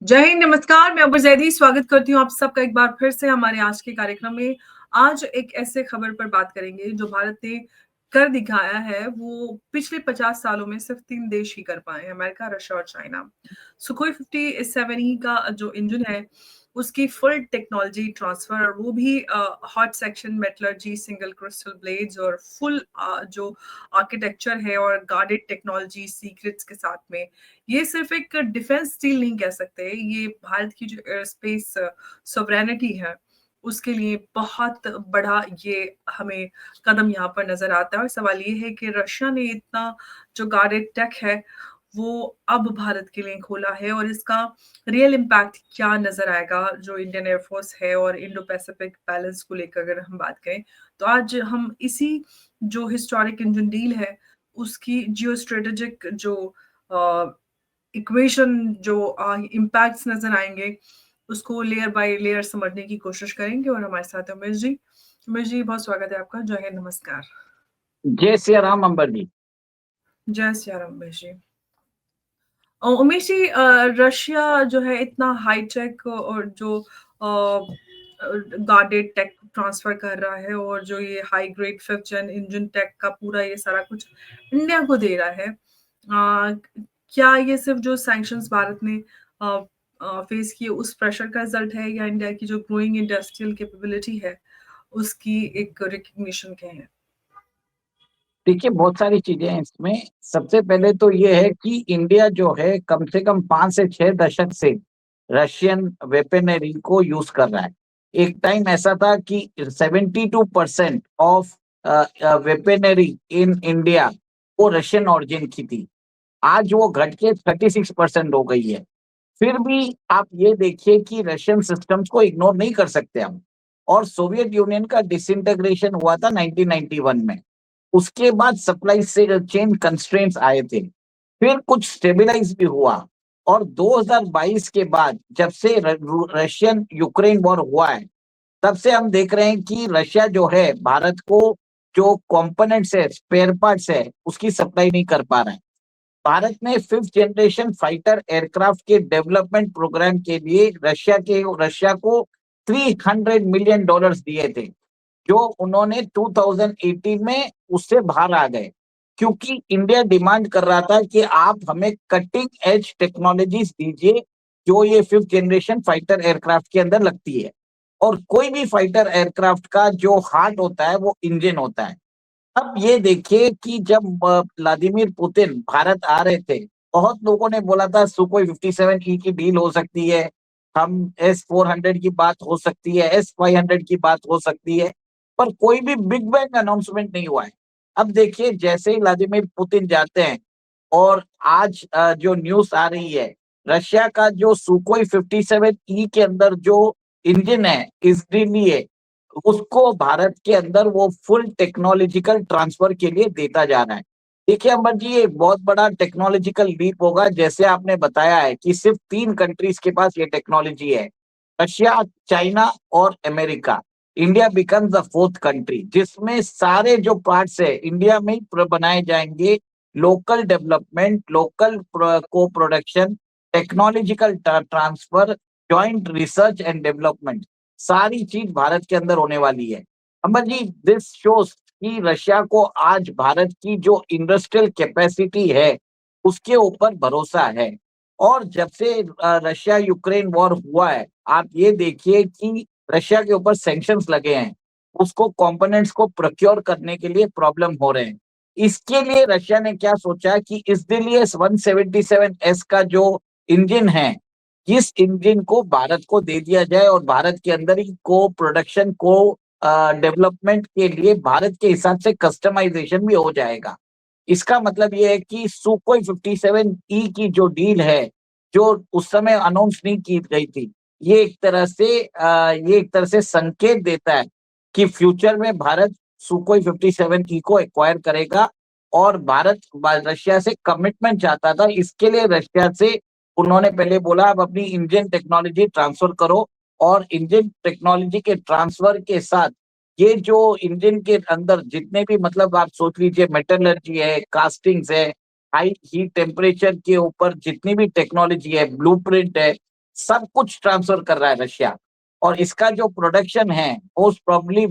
जय हिंद, नमस्कार। मैं अबर जैदी स्वागत करती हूँ आप सबका एक बार फिर से हमारे आज के कार्यक्रम में। आज एक ऐसे खबर पर बात करेंगे जो भारत ने कर दिखाया है, वो पिछले 50 सालों में सिर्फ 3 देश ही कर पाए हैं, अमेरिका, रशिया और चाइना। सुखोई 57E का जो इंजन है, उसकी फुल टेक्नोलॉजी ट्रांसफर और वो भी hot section metallurgy, single crystal blades और फुल जो आर्किटेक्चर है और गार्डेड टेक्नोलॉजी सीक्रेट्स के साथ में। ये सिर्फ एक डिफेंस डील नहीं कह सकते, ये भारत की जो एयर स्पेस सॉवरेनिटी है, उसके लिए बहुत बड़ा ये हमें कदम यहाँ पर नज़र आता है। और सवाल ये है कि रशिया ने इतना जो गार्डेड टेक है, वो अब भारत के लिए खोला है और इसका रियल इम्पैक्ट क्या नज़र आएगा, जो इंडियन एयर फोर्स है और इंडो पैसिफिक बैलेंस को लेकर अगर हम बात करें, तो आज हम इसी जो हिस्टोरिक इंजन डील है, उसकी जियो स्ट्रेटेजिक जो इक्वेशन जो इम्पैक्ट्स नजर आएंगे, उसको लेयर बाय लेयर समझने की कोशिश करेंगे। और हमारे साथ है उमेश जी। उमेश जी, बहुत स्वागत है आपका। जय हिंद, नमस्कार। जय सिया राम अंबर जी। जय सिया राम उमेश जी। उमेश जी, रशिया जो है इतना हाईटेक और जो गार्डेड टेक ट्रांसफर कर रहा है और जो ये हाई ग्रेड 5th जेन इंजन टेक का पूरा ये सारा कुछ इंडिया को दे रहा है। क्या ये सिर्फ जो सैंक्शंस भारत ने फेस किए उस प्रेशर का रिजल्ट है, या इंडिया की जो ग्रोइंग इंडस्ट्रियल कैपेबिलिटी है उसकी एक रिकग्निशन कहें? देखिए, बहुत सारी चीजें हैं इसमें। सबसे पहले तो ये है कि इंडिया जो है कम से कम 5 से 6 दशक से रशियन वेपनरी को यूज कर रहा है। एक टाइम ऐसा था कि 72% ऑफ वेपनरी इन इंडिया वो रशियन ऑरिजिन की थी। आज वो घट के 36% हो गई है। फिर भी आप ये देखिए कि रशियन सिस्टम्स को इग्नोर नहीं कर सकते हम। और सोवियत यूनियन का डिसइंटीग्रेशन हुआ था 1991 में। उसके बाद सप्लाई से चेन कंस्ट्रेंट्स आए थे, फिर कुछ स्टेबलाइज भी हुआ। और 2022 के बाद जब से रशियन यूक्रेन वॉर हुआ है, तब से हम देख रहे हैं कि रशिया जो है भारत को जो कंपोनेंट्स है, स्पेयर पार्ट्स है, उसकी सप्लाई नहीं कर पा रहा है। भारत ने 5th जनरेशन फाइटर एयरक्राफ्ट के डेवलपमेंट प्रोग्राम के लिए रशिया को $300 मिलियन दिए थे, जो उन्होंने 2018 में उससे बाहर आ गए, क्योंकि इंडिया डिमांड कर रहा था कि आप हमें कटिंग एज टेक्नोलॉजीज दीजिए जो ये 5th जनरेशन फाइटर एयरक्राफ्ट के अंदर लगती है। और कोई भी फाइटर एयरक्राफ्ट का जो हार्ट होता है वो इंजन होता है। अब ये देखिए कि जब व्लादिमीर पुतिन भारत आ रहे थे, बहुत लोगों ने बोला था सुखोई 57E की डील हो सकती है, हम S-400 की बात हो सकती है, S-500 की बात हो सकती है, पर कोई भी बिग बैंग अनाउंसमेंट नहीं हुआ है। अब देखिए, जैसे ही व्लादिमीर पुतिन जाते हैं और आज जो न्यूज आ रही है, रशिया का जो सुखोई 57E के अंदर जो इंजन है इसलिए उसको भारत के अंदर वो फुल टेक्नोलॉजिकल ट्रांसफर के लिए देता जा रहा है। देखिए अमर जी, ये एक बहुत बड़ा टेक्नोलॉजिकल लीप होगा। जैसे आपने बताया है कि सिर्फ 3 कंट्रीज के पास ये टेक्नोलॉजी है, रशिया, चाइना और America. India becomes the 4th country, जिसमें सारे जो पार्ट्स है इंडिया में ही बनाए जाएंगे। लोकल डेवलपमेंट, लोकल को production, technological transfer, joint research and development, सारी चीज भारत के अंदर होने वाली है। अमर जी, दिस शोज कि रशिया को आज भारत की जो इंडस्ट्रियल कैपेसिटी है उसके ऊपर भरोसा है। और जब से रशिया यूक्रेन वॉर हुआ है, आप ये देखिए कि रशिया के ऊपर सैंक्शंस लगे हैं, उसको कंपोनेंट्स को प्रोक्योर करने के लिए प्रॉब्लम हो रहे हैं। इसके लिए रशिया ने क्या सोचा कि इसलिए 177S का जो इंजन है, इस इंजन को भारत को दे दिया जाए और भारत के अंदर ही को प्रोडक्शन को डेवलपमेंट के लिए भारत के हिसाब से कस्टमाइजेशन भी हो जाएगा। इसका मतलब ये है कि सुखोई 57E की जो डील है, जो उस समय अनाउंस नहीं की गई थी, ये एक तरह से संकेत देता है कि फ्यूचर में भारत सुखोई 57E को एक्वायर करेगा। और भारत रशिया से कमिटमेंट चाहता था, इसके लिए रशिया से उन्होंने पहले बोला आप अपनी इंडियन टेक्नोलॉजी ट्रांसफर करो। और इंडियन टेक्नोलॉजी के ट्रांसफर के साथ ये जो इंजन के अंदर जितने भी, मतलब आप सोच लीजिए, मेटलर्जी है, कास्टिंग्स है, हाई हीट टेम्परेचर के ऊपर जितनी भी टेक्नोलॉजी है, ब्लूप्रिंट है, सब कुछ ट्रांसफर कर रहा है रशिया। और इसका जो प्रोडक्शन है मोस्ट प्रोबेबली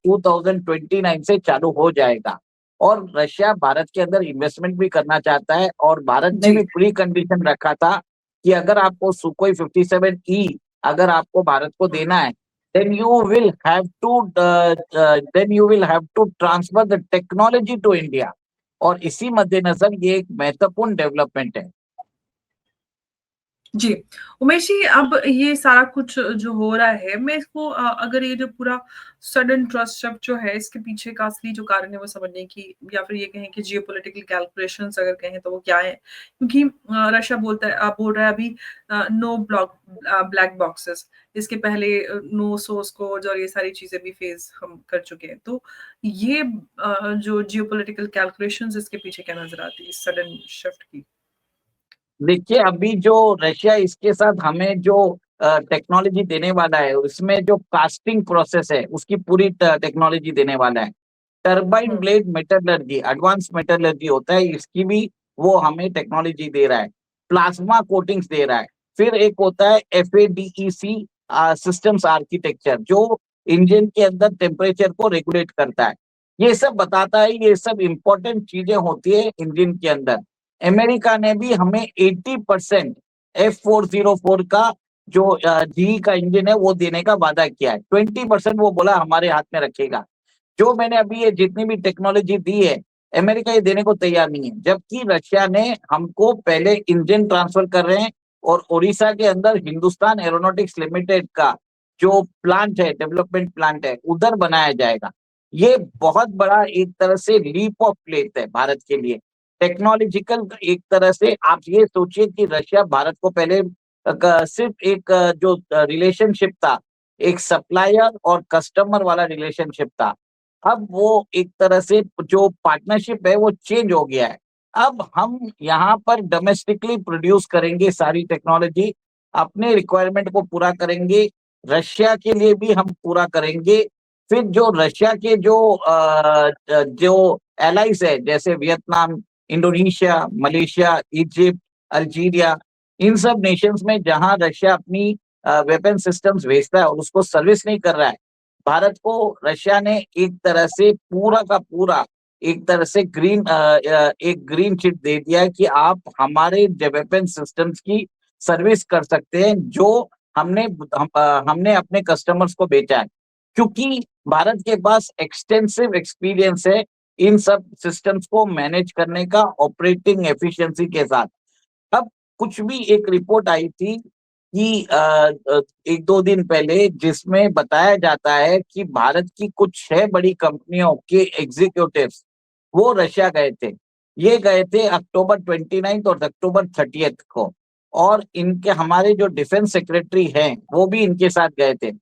2029 से चालू हो जाएगा। और रशिया भारत के अंदर इन्वेस्टमेंट भी करना चाहता है, और भारत ने जी। भी प्री कंडीशन रखा था कि अगर आपको सुखोई 57E अगर आपको भारत को देना है, then you will have to then you will have to transfer the technology to India। और इसी मद्देनजर ये एक महत्वपूर्ण डेवलपमेंट है। जी, उमेश जी, अब ये सारा कुछ जो हो रहा है, मैं इसको अगर ये जो पूरा सडन ट्रस्ट शिफ्ट जो है, इसके पीछे का असली जो कारण है वो समझने की, या फिर ये कहें कि जियोपॉलिटिकल कैलकुलेशंस अगर कहें तो वो क्या है? क्योंकि रशिया बोल रहा है अभी नो ब्लैक बॉक्सेस। इसके पहले नो सोर्स कोड्स और ये सारी चीज़ें भी फेस हम कर चुके हैं। तो ये जो जियोपॉलिटिकल कैलकुलेशंस इसके पीछे क्या नज़र आती है इस सडन शिफ्ट की? देखिए, अभी जो रशिया इसके साथ हमें जो टेक्नोलॉजी देने वाला है, उसमें जो कास्टिंग प्रोसेस है उसकी पूरी टेक्नोलॉजी देने वाला है। टरबाइन हुँ, ब्लेड मेटलर्जी, एडवांस मेटलर्जी होता है, इसकी भी वो हमें टेक्नोलॉजी दे रहा है। प्लाज्मा कोटिंग्स दे रहा है। फिर एक होता है FADEC सिस्टम्स आर्किटेक्चर, जो इंजन के अंदर टेम्परेचर को रेगुलेट करता है। ये सब बताता है, ये सब इंपॉर्टेंट चीजें होती है इंजन के अंदर। अमेरिका ने भी हमें 80% F404 का जो GE का इंजन है वो देने का वादा किया है। 20% वो बोला हमारे हाथ में रखेगा। जो मैंने अभी ये जितनी भी टेक्नोलॉजी दी है, अमेरिका ये देने को तैयार नहीं है, जबकि रशिया ने हमको पहले इंजन ट्रांसफर कर रहे हैं। और ओडिशा के अंदर हिंदुस्तान एरोनॉटिक्स लिमिटेड का जो प्लांट है, डेवलपमेंट प्लांट है, उधर बनाया जाएगा। ये बहुत बड़ा एक तरह से लीप ऑफ फेथ है भारत के लिए। टेक्नोलॉजिकल एक तरह से आप ये सोचिए कि रशिया भारत को पहले सिर्फ एक जो रिलेशनशिप था, एक सप्लायर और कस्टमर वाला रिलेशनशिप था। अब वो एक तरह से जो पार्टनरशिप है वो चेंज हो गया है। अब हम यहाँ पर डोमेस्टिकली प्रोड्यूस करेंगे सारी टेक्नोलॉजी, अपने रिक्वायरमेंट को पूरा करेंगे, रशिया के लिए भी हम पूरा करेंगे। फिर जो रशिया के जो एलाइज है, जैसे Vietnam, Indonesia, Malaysia, Egypt, Algeria, इन सब नेशंस में जहां रशिया अपनी वेपन सिस्टम्स भेजता है और उसको सर्विस नहीं कर रहा है, भारत को रशिया ने एक तरह से पूरा का पूरा एक तरह से एक ग्रीन चिट दे दिया है कि आप हमारे वेपन सिस्टम्स की सर्विस कर सकते हैं, जो हमने अपने कस्टमर्स को बेचा है। क्योंकि भारत के पास एक्सटेंसिव एक्सपीरियंस है इन सब सिस्टम्स को मैनेज करने का ऑपरेटिंग एफिशिएंसी के साथ। अब कुछ भी एक रिपोर्ट आई थी कि 1-2 दिन पहले, जिसमें बताया जाता है कि भारत की कुछ 6 बड़ी कंपनियों के एग्जीक्यूटिव्स वो रशिया गए थे। ये गए थे अक्टूबर 29 और अक्टूबर 30 को। और इनके हमारे जो डिफेंस सेक्रेटरी हैं वो भी इनके साथ गए थे।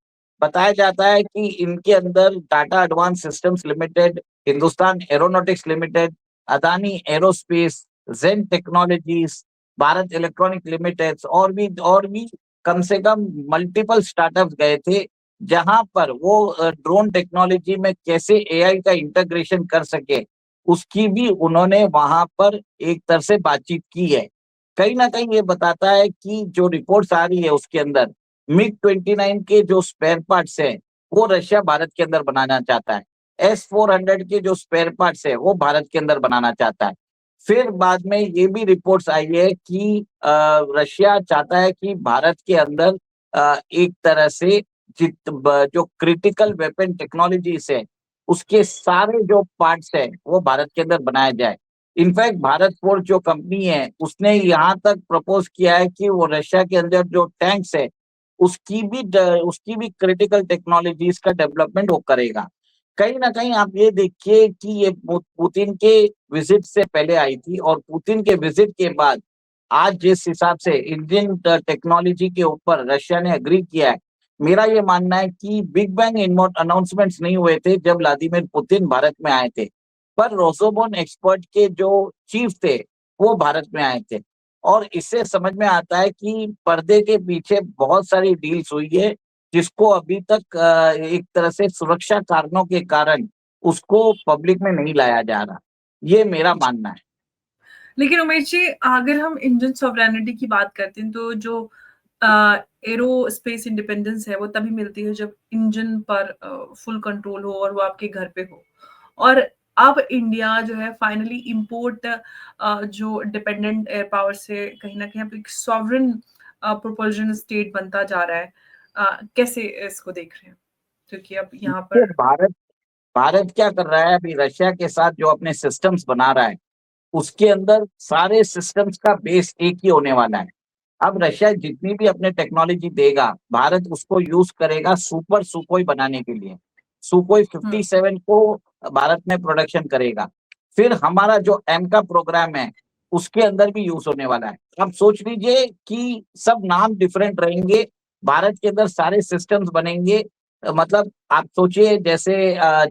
बताया जाता है कि इनके अंदर Tata Advanced Systems Limited, Hindustan Aeronautics Limited, Adani Aerospace, Zen Technologies, Bharat Electronic Limited और भी कम से कम मल्टीपल स्टार्टअप्स गए थे, जहां पर वो ड्रोन टेक्नोलॉजी में कैसे AI का इंटीग्रेशन कर सके, उसकी भी उन्होंने वहां पर एक तरह से बातचीत की है। कहीं ना कहीं ये बताता है कि जो रिपोर्ट्स आ रही है उसके अंदर MiG-29 के जो स्पेयर पार्ट्स हैं वो रशिया भारत के अंदर बनाना चाहता है। S-400 के जो स्पेयर पार्ट्स है वो भारत के अंदर बनाना चाहता है। फिर बाद में ये भी रिपोर्ट्स आई है कि रशिया चाहता है कि भारत के अंदर एक तरह से जो क्रिटिकल वेपन टेक्नोलॉजीज है उसके सारे जो पार्ट्स है वो भारत के अंदर बनाया जाए। इनफैक्ट भारत फोर्स जो कंपनी है उसने यहाँ तक प्रपोज किया है कि वो रशिया के अंदर जो टैंक्स है उसकी भी क्रिटिकल टेक्नोलॉजीज का डेवलपमेंट वो करेगा। कहीं ना कहीं आप ये देखिए कि ये पुतिन के विजिट से पहले आई थी, और पुतिन के विजिट के बाद आज जिस हिसाब से इंडियन टेक्नोलॉजी के ऊपर रशिया ने एग्री किया है, मेरा ये मानना है कि बिग बैंग अनाउंसमेंट्स नहीं हुए थे जब व्लादिमीर पुतिन भारत में आए थे, पर रोसोबोन एक्सपर्ट के जो चीफ थे वो भारत में आए थे। और इससे समझ में आता है कि पर्दे के पीछे बहुत सारी डील्स हुई है, जिसको अभी तक एक तरह से सुरक्षा कारणों के कारण उसको पब्लिक में नहीं लाया जा रहा। ये मेरा मानना है। लेकिन उमेश जी, अगर हम इंडियन सॉवरेनिटी की बात करते हैं तो जो एरो स्पेस इंडिपेंडेंस है वो तभी मिलती है जब इंजन पर फुल कंट्रोल हो और वो आपके घर पे हो। और अब इंडिया जो है फाइनली इंपोर्ट जो डिपेंडेंट एयर पावर से कहीं ना कहीं अब एक सॉवरन प्रोपल्जन स्टेट बनता जा रहा है। कैसे इसको देख रहे हैं? क्योंकि अब यहाँ ये पर भारत भारत क्या कर रहा है अभी रशिया के साथ जो अपने सिस्टम्स बना रहा है, उसके अंदर सारे सिस्टम्स का बेस एक ही होने वाला है। अब रशिया जितनी भी अपने टेक्नोलॉजी देगा, भारत उसको यूज करेगा सुपर सुकोई बनाने के लिए। सुकोई हम्म 57 को भारत में प्रोडक्शन करेगा। फिर हमारा जो एम का प्रोग्राम है, उसके अंदर भी यूज होने वाला है। अब सोच लीजिए कि सब नाम डिफरेंट रहेंगे, भारत के अंदर सारे सिस्टम्स बनेंगे। मतलब आप सोचिए जैसे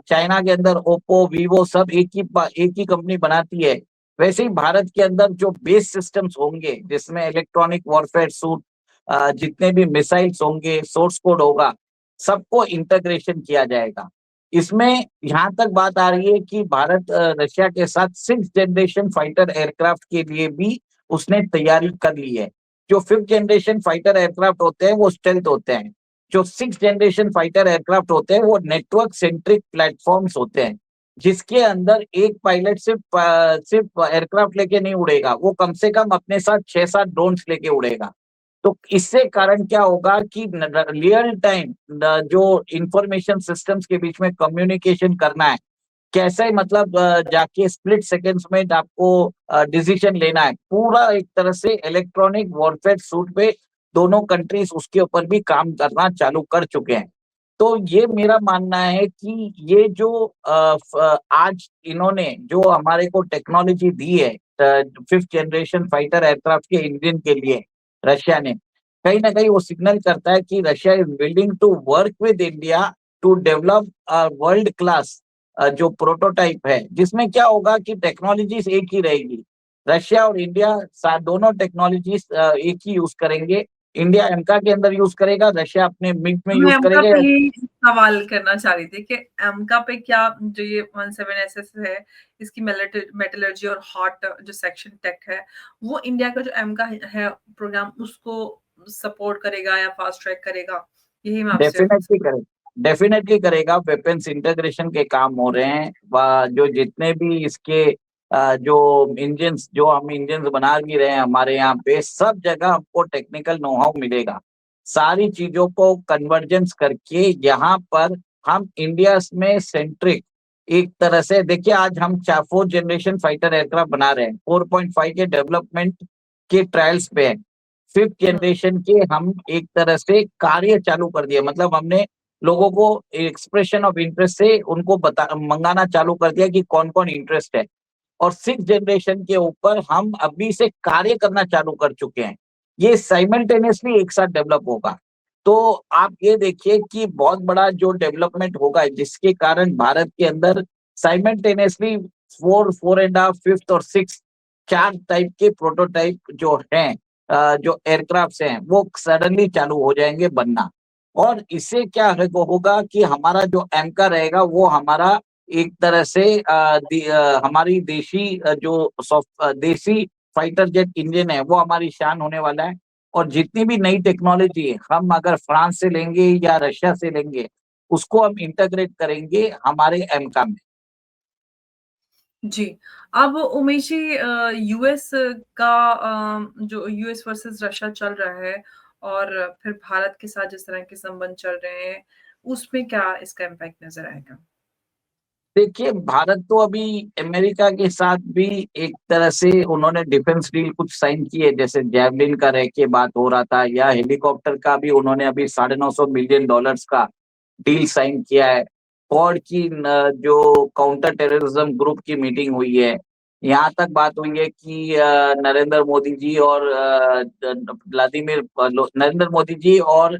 चाइना के अंदर ओप्पो वीवो सब एक ही कंपनी बनाती है, वैसे ही भारत के अंदर जो बेस सिस्टम्स होंगे जिसमें इलेक्ट्रॉनिक वॉरफेयर सूट, जितने भी मिसाइल्स होंगे, सोर्स कोड होगा, सबको इंटीग्रेशन किया जाएगा। इसमें यहां तक बात आ रही है कि भारत रशिया के साथ 6th जनरेशन फाइटर एयरक्राफ्ट के लिए भी उसने तैयारी कर ली है। जो 5th जनरेशन फाइटर एयरक्राफ्ट होते हैं वो स्टेल्थ होते हैं। जो 6th जनरेशन फाइटर एयरक्राफ्ट होते हैं वो नेटवर्क सेंट्रिक प्लेटफॉर्म्स होते हैं, जिसके अंदर एक पायलट सिर्फ एयरक्राफ्ट लेके नहीं उड़ेगा, वो कम से कम अपने साथ 6-7 ड्रोन्स लेके उड़ेगा। तो इससे कारण क्या होगा कि रियल टाइम जो इंफॉर्मेशन सिस्टम्स के बीच में कम्युनिकेशन करना है, कैसे मतलब जाके स्प्लिट सेकेंड्स में आपको डिसीजन लेना है, पूरा एक तरह से इलेक्ट्रॉनिक वॉरफेयर सूट पे दोनों कंट्रीज उसके ऊपर भी काम करना चालू कर चुके हैं। तो ये मेरा मानना है कि ये जो आज इन्होंने जो हमारे को टेक्नोलॉजी दी है 5th जनरेशन फाइटर एयरक्राफ्ट के इंजन के लिए, रशिया ने कहीं ना कहीं वो सिग्नल करता है कि Russia is willing to work with India to develop world class जो प्रोटोटाइप है, जिसमें क्या होगा कि टेक्नोलॉजीज एक ही रहेगी। रशिया और इंडिया दोनों टेक्नोलॉजीज एक ही यूज करेंगे। इंडिया एमका के अंदर यूज करेगा, रशिया अपने मिग में मैं यूज एमका करेगा। पे ही सवाल करना चाह रही थी कि एमका पे क्या जो ये 17SS है, इसकी मेटलर्जी और हॉट जो सेक्शन टेक है, वो इंडिया का जो एमका है प्रोग्राम उसको सपोर्ट करेगा या फास्ट ट्रैक करेगा? यही मैं आपसे डेफिनेटली करेगा, डेफिनेटली करेगा। वेपन्स इंटीग्रेशन के काम हो रहे हैं, जो जितने भी इसके जो इंजन्स जो हम इंजन्स बना भी रहे हैं हमारे यहाँ पे, सब जगह हमको टेक्निकल नो हाउ मिलेगा। सारी चीजों को कन्वर्जेंस करके यहाँ पर हम इंडिया में सेंट्रिक एक तरह से देखिए, आज हम 4th जनरेशन फाइटर एयरक्राफ्ट बना रहे हैं, 4.5 के डेवलपमेंट के ट्रायल्स पे है। 5th जनरेशन के हम एक तरह से कार्य चालू कर दिया, मतलब हमने लोगों को एक्सप्रेशन ऑफ इंटरेस्ट से उनको बता मंगाना चालू कर दिया कि कौन कौन इंटरेस्ट है। और 6th जनरेशन के ऊपर हम अभी से कार्य करना चालू कर चुके हैं। ये साइमल्टेनियसली एक साथ डेवलप होगा। तो आप ये देखिए कि बहुत बड़ा जो डेवलपमेंट होगा, जिसके कारण भारत के अंदर साइमल्टेनियसली 4.5, 5th और 6th 4 टाइप के प्रोटोटाइप जो हैं, जो एयरक्राफ्ट हैं, वो सडनली चालू हो जाएंगे बनना। और इससे क्या होगा कि हमारा जो एमका रहेगा वो हमारा एक तरह से हमारी देशी देशी फाइटर जेट इंजन है, वो हमारी शान होने वाला है। और जितनी भी नई टेक्नोलॉजी है, हम अगर फ्रांस से लेंगे या रशिया से लेंगे, उसको हम इंटीग्रेट करेंगे हमारे एमका में। जी। अब उमेश जी, यूएस का जो यूएस वर्सेस रशिया चल रहा है और फिर भारत के साथ जिस तरह के संबंध चल रहे हैं, उसमें क्या इसका इम्पैक्ट नजर आएगा? देखिए, भारत तो अभी अमेरिका के साथ भी एक तरह से उन्होंने डिफेंस डील कुछ साइन की है, जैसे जैवलिन का रह के बात हो रहा था, या हेलीकॉप्टर का भी उन्होंने अभी $950 मिलियन का डील साइन किया है। फॉर्ड की जो काउंटर टेररिज्म ग्रुप की मीटिंग हुई है। यहाँ तक बात हुई है कि नरेंद्र मोदी जी और नरेंद्र मोदी जी और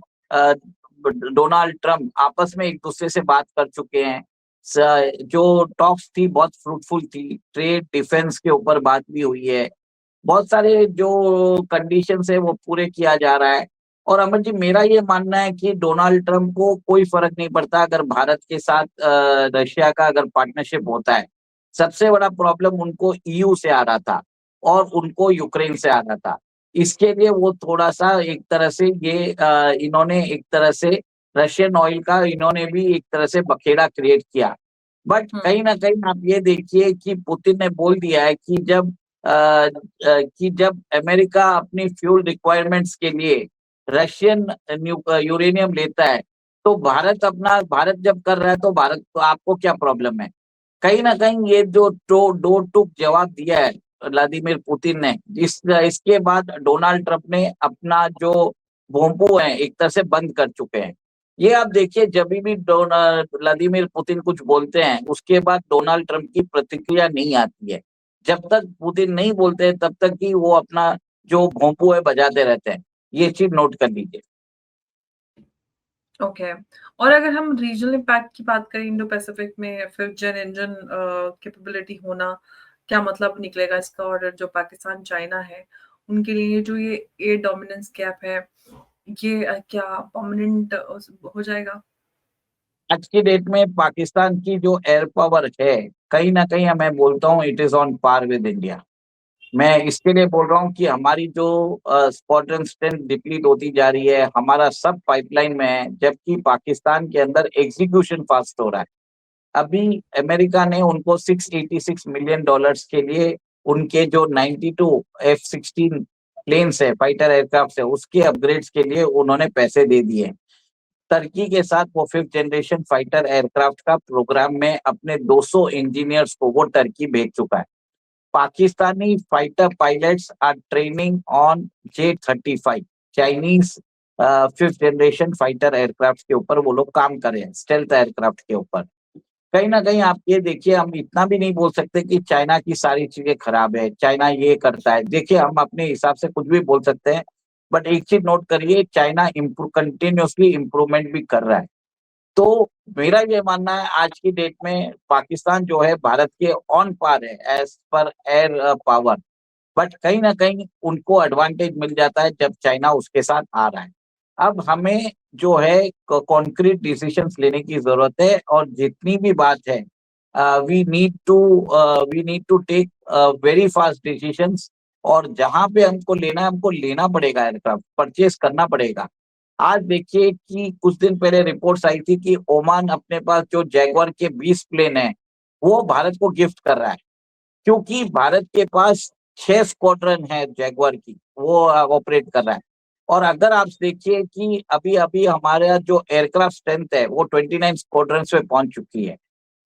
डोनाल्ड ट्रंप आपस में एक दूसरे से बात कर चुके हैं। जो टॉक्स थी बहुत फ्रूटफुल थी, ट्रेड डिफेंस के ऊपर बात भी हुई है। बहुत सारे जो कंडीशंस है वो पूरे किया जा रहा है। और अमर जी, मेरा ये मानना है कि डोनाल्ड ट्रंप को कोई फर्क नहीं पड़ता अगर भारत के साथ रशिया का अगर पार्टनरशिप होता है। सबसे बड़ा प्रॉब्लम उनको ईयू से आ रहा था और उनको यूक्रेन से आ रहा था। इसके लिए वो थोड़ा सा एक तरह से ये इन्होंने एक तरह से रशियन ऑयल का इन्होंने भी एक तरह से बखेड़ा क्रिएट किया। बट कहीं ना कहीं आप ये देखिए कि पुतिन ने बोल दिया है कि जब अमेरिका अपनी फ्यूल रिक्वायरमेंट्स के लिए रशियन यूरेनियम लेता है, तो भारत जब कर रहा है तो भारत को आपको क्या प्रॉब्लम है। कहीं ना कहीं ये जो दो टूक जवाब दिया है व्लादिमीर पुतिन ने, इसके बाद डोनाल्ड ट्रंप ने अपना जो भोंपू है एक तरह से बंद कर चुके हैं। ये आप देखिए, जब भी व्लादिमीर पुतिन कुछ बोलते हैं उसके बाद डोनाल्ड ट्रंप की प्रतिक्रिया नहीं आती है। जब तक पुतिन नहीं बोलते हैं तब तक ही वो अपना जो भोंपू है बजाते रहते हैं। ये चीज नोट कर लीजिए। ओके। और अगर हम रीजनल इम्पैक्ट की बात करें इंडो पैसिफिक में, फिर जेट इंजन कैपेबिलिटी होना, क्या मतलब निकलेगा इसका? और जो पाकिस्तान चाइना है उनके लिए जो ये एयर डोमिनेंस गैप है, ये क्या परमानेंट हो जाएगा? आज की डेट में पाकिस्तान की जो एयर पावर है, कहीं ना कहीं मैं बोलता हूँ it is on par with India. मैं इसके लिए बोल रहा हूँ कि हमारी जो स्क्वाड्रन स्ट्रेंथ डिप्लीट होती जा रही है, हमारा सब पाइपलाइन में है, जबकि पाकिस्तान के अंदर एग्जीक्यूशन फास्ट हो रहा है। अभी अमेरिका ने उनको $686 मिलियन के लिए उनके जो 92 F-16 प्लेन्स है, फाइटर एयरक्राफ्ट है, उसके अपग्रेड्स के लिए उन्होंने पैसे दे दिए। टर्की के साथ वो 5th जनरेशन फाइटर एयरक्राफ्ट का प्रोग्राम में अपने 200 इंजीनियर्स को वो टर्की भेज चुका है। Pakistani fighter pilots are training on J-35 Chinese 5th generation fighter aircraft के ऊपर वो लोग काम कर रहे हैं, स्टेल्थ एयरक्राफ्ट के ऊपर। कहीं ना कहीं आप ये देखिए, हम इतना भी नहीं बोल सकते कि चाइना की सारी चीजें खराब है, चाइना ये करता है। देखिए, हम अपने हिसाब से कुछ भी बोल सकते हैं, बट एक चीज नोट करिए, चाइना कंटिन्यूअसली इम्प्रूवमेंट भी कर रहा है। तो मेरा ये मानना है आज की डेट में पाकिस्तान जो है भारत के ऑन पार है as per air power. But कहीं ना कहीं उनको एडवांटेज मिल जाता है जब चाइना उसके साथ आ रहा है। अब हमें जो है कॉन्क्रीट डिसीजंस लेने की जरूरत है, और जितनी भी बात है we need to take very fast decisions. और जहां पे हमको लेना पड़ेगा, एयरक्राफ्ट परचेज करना पड़ेगा। आज देखिए कि कुछ दिन पहले रिपोर्ट्स आई थी कि ओमान अपने पास जो जैगवार के 20 प्लेन है वो भारत को गिफ्ट कर रहा है, क्योंकि भारत के पास 6 स्क्वाड्रन है जैगवार की, वो ऑपरेट कर रहा है। और अगर आप देखिए कि अभी अभी हमारा जो एयरक्राफ्ट स्ट्रेंथ है वो 29 स्क्वाड्रन पे पहुंच चुकी है।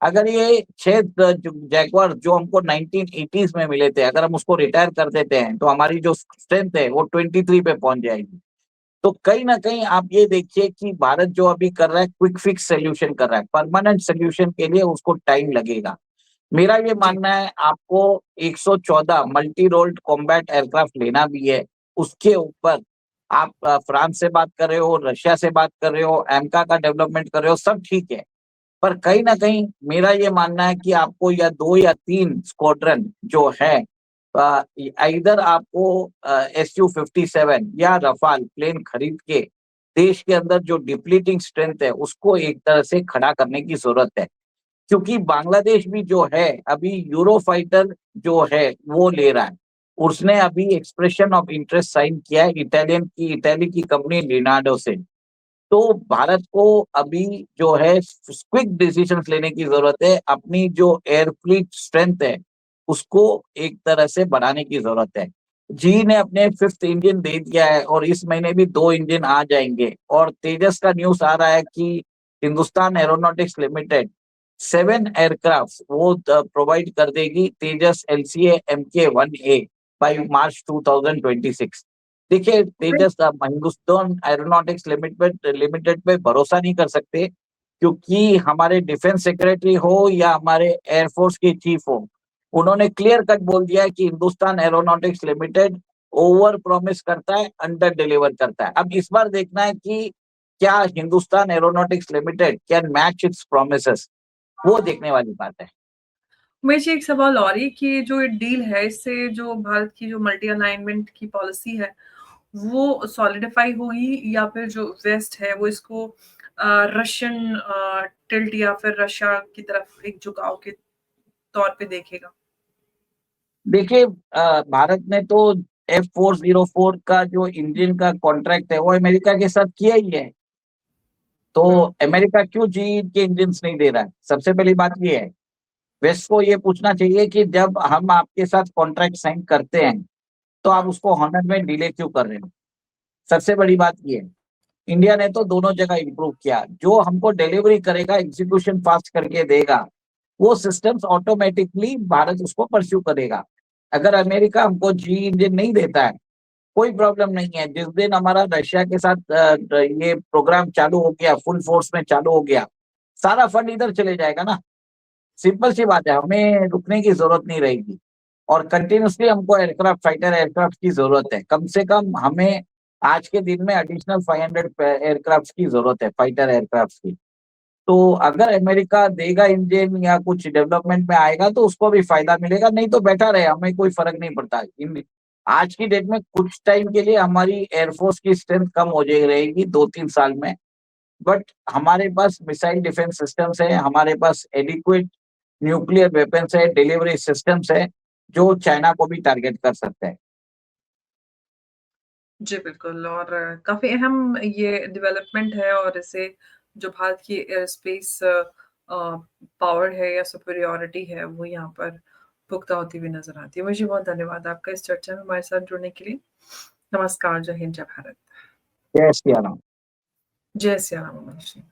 अगर ये 6 जैगवार जो हमको 1980s में मिले थे, अगर हम उसको रिटायर कर देते हैं तो हमारी जो स्ट्रेंथ है वो 23 पे पहुंच जाएगी। तो कहीं ना कहीं आप ये देखिए कि भारत जो अभी कर रहा है क्विक फिक्स सोल्यूशन कर रहा है, परमानेंट सोल्यूशन के लिए उसको टाइम लगेगा। मेरा ये जी। मानना है आपको 114 मल्टी रोल्ड कॉम्बैट एयरक्राफ्ट लेना भी है। उसके ऊपर आप फ्रांस से बात कर रहे हो, रशिया से बात कर रहे हो, एमका का डेवलपमेंट कर रहे हो, सब ठीक है। पर कहीं ना कहीं मेरा ये मानना है कि आपको या 2 या 3 स्क्वाड्रन जो है, इधर आपको Su-57 या रफाल प्लेन खरीद के देश के अंदर जो डिप्लीटिंग स्ट्रेंथ है उसको एक तरह से खड़ा करने की जरूरत है। क्योंकि बांग्लादेश भी जो है अभी यूरो फाइटर जो है वो ले रहा है। उसने अभी एक्सप्रेशन ऑफ इंटरेस्ट साइन किया है इटाली की कंपनी लिनार्डो से। तो भारत को अभी जो है क्विक डिसीजंस लेने की जरूरत है, अपनी जो एयर फ्लीट स्ट्रेंथ है उसको एक तरह से बढ़ाने की जरूरत है। जी ने अपने 5th इंजन दे दिया है और इस महीने भी 2 इंजन आ जाएंगे। और तेजस का न्यूज आ रहा है कि हिंदुस्तान एरोनॉटिक्स लिमिटेड 7 एयरक्राफ्ट वो प्रोवाइड कर देगी, तेजस LCA Mk-1A बाई March 2026। देखिए, तेजस हिंदुस्तान एरोनॉटिक्स लिमिटेड पे भरोसा नहीं कर सकते, क्योंकि हमारे डिफेंस सेक्रेटरी हो या हमारे एयरफोर्स के चीफ हो, उन्होंने क्लियर कट बोल दिया है कि Hindustan Aeronautics limited over promise करता है, अंडर डिलीवर करता है। अब इस बार देखना है कि क्या Hindustan Aeronautics limited can match it's promises, वो देखने वाली बात है। मुझे एक सवाल और है कि जो ये डील है इससे जो भारत की जो मल्टी अलाइनमेंट की पॉलिसी है वो सॉलिडिफाई होगी, या फिर जो वेस्ट है वो इसको रशियन टिल्ट या फिर रशिया की तरफ एक झुकाव के तौर पे देखेगा? देखिए, भारत ने तो F404 का जो इंजन का कॉन्ट्रैक्ट है वो अमेरिका के साथ किया ही है। तो अमेरिका क्यों जी के इंजन नहीं दे रहा है? सबसे पहली बात ये है, वेस्ट को ये पूछना चाहिए कि जब हम आपके साथ कॉन्ट्रैक्ट साइन करते हैं तो आप उसको हॉनर में डिले क्यों कर रहे हैं? सबसे बड़ी बात ये है। इंडिया ने तो दोनों जगह इंप्रूव किया, जो हमको डिलीवरी करेगा, एग्जीक्यूशन फास्ट करके देगा, वो सिस्टम्स ऑटोमेटिकली भारत उसको परस्यू करेगा। अगर अमेरिका हमको जी इंजन नहीं देता है, कोई प्रॉब्लम नहीं है। जिस दिन हमारा रशिया के साथ ये प्रोग्राम चालू हो गया, फुल फोर्स में चालू हो गया, सारा फंड इधर चले जाएगा ना। सिंपल सी बात है, हमें रुकने की जरूरत नहीं रहेगी। और कंटिन्यूसली हमको एयरक्राफ्ट, फाइटर एयरक्राफ्ट की जरूरत है। कम से कम हमें आज के दिन में एडिशनल 500 एयरक्राफ्ट की जरूरत है, फाइटर एयरक्राफ्ट की। तो अगर अमेरिका देगा इंजन या कुछ डेवलपमेंट में आएगा तो उसको भी फायदा मिलेगा, नहीं तो बेटर है, हमें कोई फर्क नहीं पड़ता। आज की डेट में कुछ टाइम के लिए हमारी एयरफोर्स की स्ट्रेंथ कम हो जाएगी, रहेगी 2-3 साल में, बट हमारे पास मिसाइल डिफेंस सिस्टम्स है, हमारे पास एडिक्वेट न्यूक्लियर वेपन्स है, डिलीवरी सिस्टम्स है, जो चाइना को भी टारगेट कर सकते हैं। जी, बिल्कुल। और काफ़ी अहम ये डेवलपमेंट है, और इससे जो भारत की एयर स्पेस पावर है या सुपीरियॉरिटी है, वो यहाँ पर पुख्ता होती हुई नज़र आती है। मुझे बहुत धन्यवाद आपका इस चर्चा में हमारे साथ जुड़ने के लिए। नमस्कार, जय हिंद, जय भारत। जय श्री राम। जय सिया राम, अमर श्री।